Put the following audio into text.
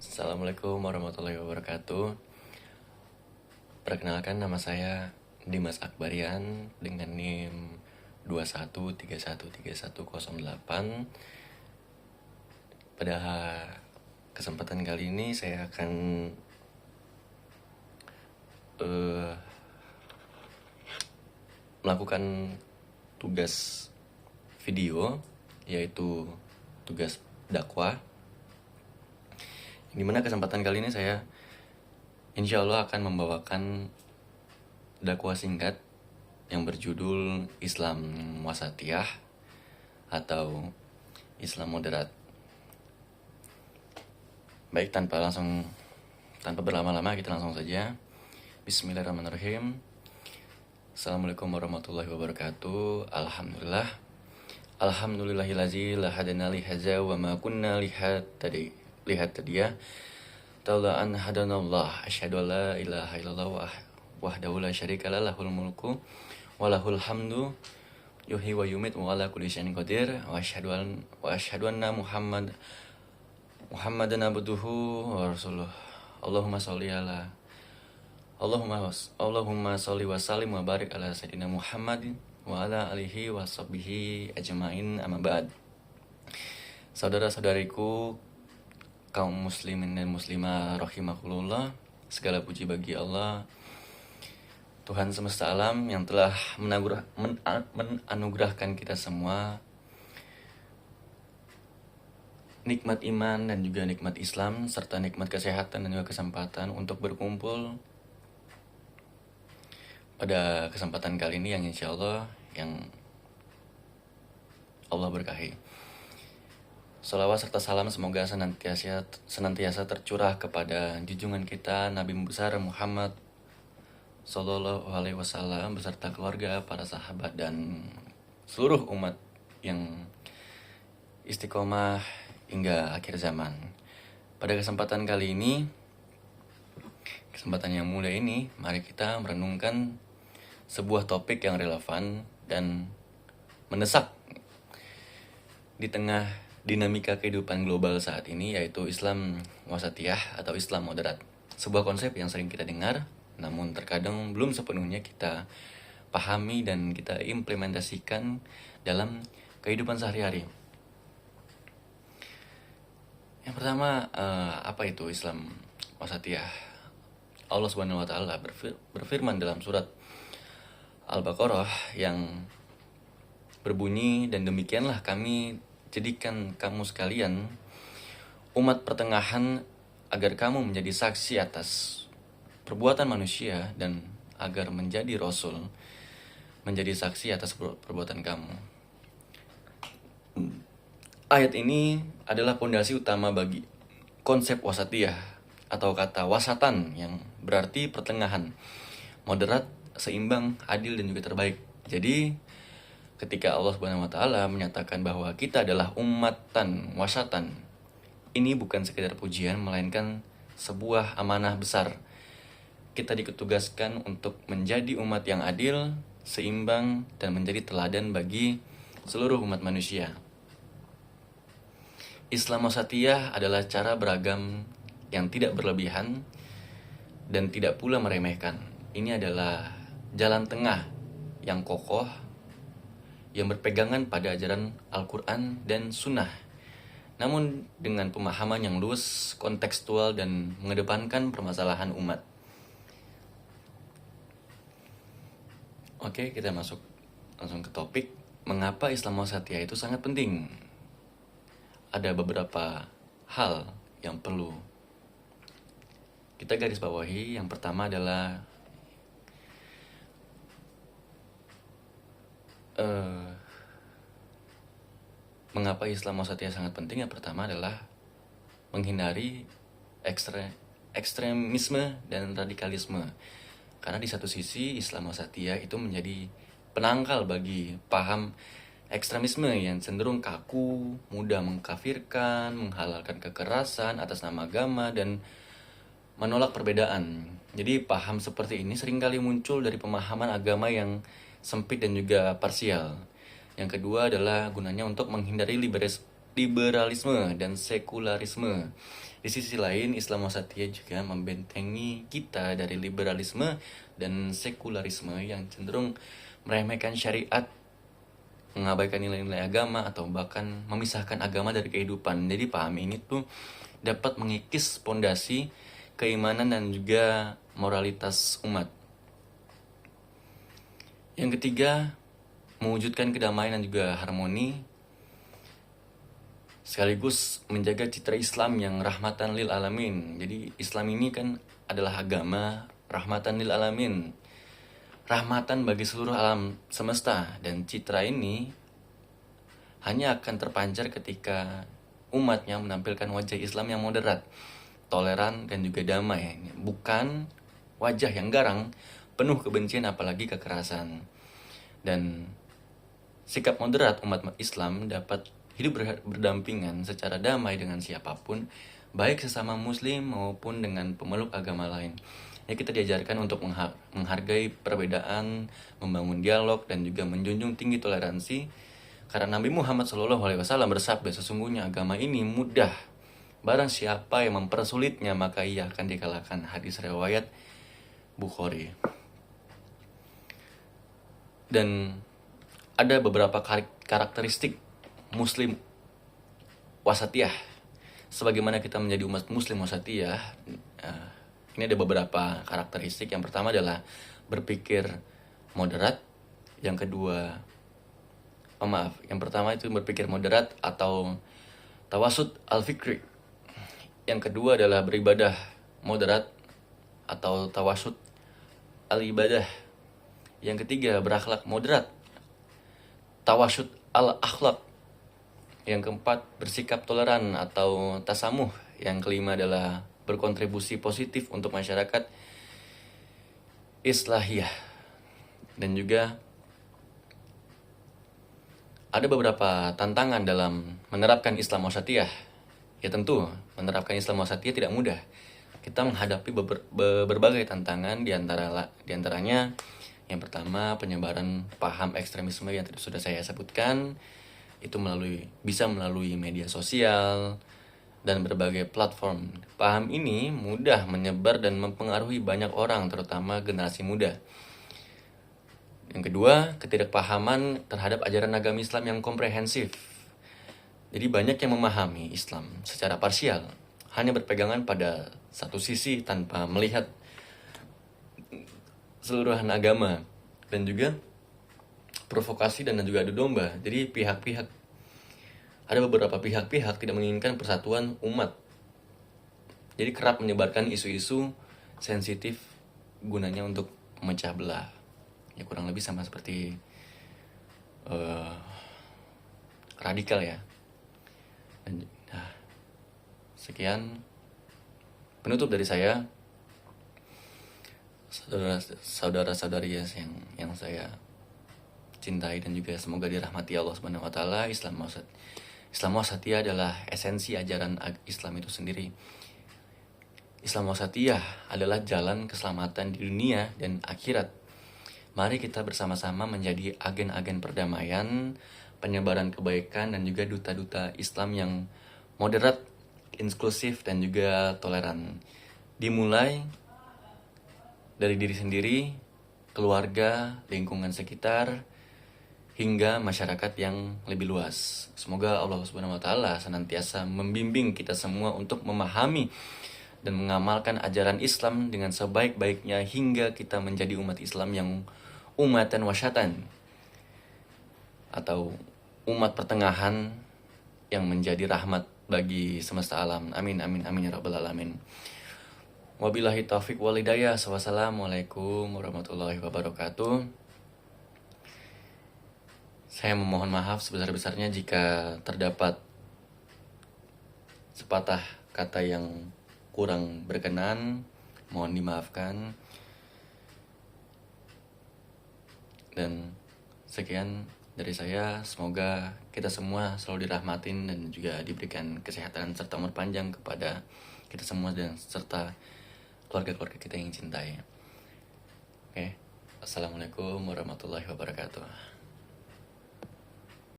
Assalamualaikum warahmatullahi wabarakatuh. Perkenalkan, nama saya Dimas Akbarian dengan NIM 21313108. Pada kesempatan kali ini saya akan melakukan tugas video, yaitu tugas dakwah. Dimana kesempatan kali ini saya insya Allah akan membawakan dakwah singkat yang berjudul Islam Wasatiyah atau Islam Moderat. Baik, tanpa berlama-lama kita langsung saja. Bismillahirrahmanirrahim. Assalamualaikum warahmatullahi wabarakatuh. Alhamdulillahillazi la hadana li hadza wa ma kunna lihat taala an hadanallah asyhadu an la ilaha illallah wahdahu la syarika lah lahul mulku wa lahul hamdu yuhyi wa yumit wa ala kulli syai'in qadir wa asyhadu anna Muhammadan abduhu wa rasuluh. Allahumma sholli wa sallim wa barik ala sayyidina Muhammadin wa ala alihi wa sahbihi ajmain, amma ba'd. Saudara-saudariku kaum muslimin dan muslimah rahimakumullah, segala puji bagi Allah, Tuhan semesta alam yang telah menanugerahkan kita semua nikmat iman dan juga nikmat Islam, serta nikmat kesehatan dan juga kesempatan untuk berkumpul pada kesempatan kali ini yang insya Allah Allah berkahi. Salawat serta salam semoga senantiasa tercurah kepada junjungan kita Nabi besar Muhammad Sallallahu Alaihi Wasallam beserta keluarga, para sahabat dan seluruh umat yang istiqomah hingga akhir zaman. Pada kesempatan kali ini, kesempatan yang mulia ini, mari kita merenungkan sebuah topik yang relevan dan mendesak di tengah dinamika kehidupan global saat ini, yaitu Islam Wasatiyah atau Islam Moderat. Sebuah konsep yang sering kita dengar, namun terkadang belum sepenuhnya kita pahami dan kita implementasikan dalam kehidupan sehari-hari. Yang pertama, apa itu Islam Wasatiyah? Allah Subhanahu wa taala berfirman dalam surat Al-Baqarah yang berbunyi, dan demikianlah kami jadikan kamu sekalian umat pertengahan agar kamu menjadi saksi atas perbuatan manusia dan agar menjadi rasul menjadi saksi atas perbuatan kamu. Ayat ini adalah pondasi utama bagi konsep wasatiyah atau kata wasatan yang berarti pertengahan, moderat, seimbang, adil dan juga terbaik. Jadi ketika Allah Subhanahu wa taala menyatakan bahwa kita adalah ummatan wasatan, ini bukan sekedar pujian melainkan sebuah amanah besar. Kita ditugaskan untuk menjadi umat yang adil, seimbang dan menjadi teladan bagi seluruh umat manusia. Islam Wasatiyah adalah cara beragam yang tidak berlebihan dan tidak pula meremehkan. Ini adalah jalan tengah yang kokoh yang berpegangan pada ajaran Al-Quran dan Sunnah, namun dengan pemahaman yang luas, kontekstual, dan mengedepankan permasalahan umat. Oke, kita masuk langsung ke topik. Mengapa Islam Wasatiyah itu sangat penting? Ada beberapa hal yang perlu kita garis bawahi. Yang pertama adalah mengapa Islam Wasatiyah sangat penting? Yang pertama adalah menghindari ekstremisme dan radikalisme. Karena di satu sisi Islam Wasatiyah itu menjadi penangkal bagi paham ekstremisme yang cenderung kaku, mudah mengkafirkan, menghalalkan kekerasan atas nama agama, dan menolak perbedaan. Jadi paham seperti ini seringkali muncul dari pemahaman agama yang sempit dan juga parsial. Yang kedua adalah gunanya untuk menghindari liberalisme dan sekularisme. Di sisi lain, Islam wasatiyah juga membentengi kita dari liberalisme dan sekularisme yang cenderung meremehkan syariat, mengabaikan nilai-nilai agama, atau bahkan memisahkan agama dari kehidupan. Jadi paham ini tuh dapat mengikis pondasi keimanan dan juga moralitas umat. Yang ketiga, mewujudkan kedamaian dan juga harmoni, sekaligus menjaga citra Islam yang rahmatan lil alamin. Jadi Islam ini kan adalah agama rahmatan lil alamin, rahmatan bagi seluruh alam semesta, dan citra ini hanya akan terpancar ketika umatnya menampilkan wajah Islam yang moderat, toleran, dan juga damai, bukan wajah yang garang, penuh kebencian apalagi kekerasan. Dan sikap moderat umat Islam dapat hidup berdampingan secara damai dengan siapapun, baik sesama muslim maupun dengan pemeluk agama lain. Ya, kita diajarkan untuk menghargai perbedaan, membangun dialog, dan juga menjunjung tinggi toleransi. Karena Nabi Muhammad SAW bersabda, sesungguhnya agama ini mudah. Barang siapa yang mempersulitnya, maka ia akan dikalahkan. Hadis riwayat Bukhari. Dan ada beberapa karakteristik muslim wasatiyah. Sebagaimana kita menjadi umat muslim wasatiyah, ini ada beberapa karakteristik. Yang pertama adalah berpikir moderat. Yang kedua, yang pertama itu berpikir moderat atau tawasud al-fikri. Yang kedua adalah beribadah moderat atau tawasud al-ibadah. Yang ketiga, berakhlak moderat, tawasud al-akhlak. Yang keempat, bersikap toleran atau tasamuh. Yang kelima adalah berkontribusi positif untuk masyarakat, islahiyah. Dan juga ada beberapa tantangan dalam menerapkan Islam wasatiyah. Ya tentu, menerapkan Islam wasatiyah tidak mudah. Kita menghadapi berbagai tantangan, diantaranya yang pertama, penyebaran paham ekstremisme yang tadi sudah saya sebutkan. Itu bisa melalui media sosial dan berbagai platform. Paham ini mudah menyebar dan mempengaruhi banyak orang, terutama generasi muda. Yang kedua, ketidakpahaman terhadap ajaran agama Islam yang komprehensif. Jadi banyak yang memahami Islam secara parsial, hanya berpegangan pada satu sisi tanpa melihat seluruhan agama, dan juga provokasi dan juga adu domba. Jadi ada beberapa pihak tidak menginginkan persatuan umat. Jadi kerap menyebarkan isu-isu sensitif gunanya untuk memecah belah. Ya kurang lebih sama seperti radikal ya. Dan, sekian penutup dari saya, saudara-saudari yang saya cintai dan juga semoga dirahmati Allah Subhanahu wa taala. Islam wasatiyah adalah esensi ajaran Islam itu sendiri. Islam wasatiyah adalah jalan keselamatan di dunia dan akhirat. Mari kita bersama-sama menjadi agen-agen perdamaian, penyebaran kebaikan, dan juga duta-duta Islam yang moderat, inklusif, dan juga toleran. Dimulai dari diri sendiri, keluarga, lingkungan sekitar, hingga masyarakat yang lebih luas. Semoga Allah Subhanahu wa taala senantiasa membimbing kita semua untuk memahami dan mengamalkan ajaran Islam dengan sebaik-baiknya hingga kita menjadi umat Islam yang umatan wasyatan, atau umat pertengahan yang menjadi rahmat bagi semesta alam. Amin amin amin ya rabbal alamin. Wabillahi taufiq wal hidayah. Wassalamualaikum warahmatullahi wabarakatuh. Saya memohon maaf sebesar-besarnya jika terdapat sepatah kata yang kurang berkenan. Mohon dimaafkan. Dan sekian dari saya. Semoga kita semua selalu dirahmatin dan juga diberikan kesehatan serta umur panjang kepada kita semua dan serta keluarga-keluarga kita yang cintai. Oke. Assalamualaikum warahmatullahi wabarakatuh.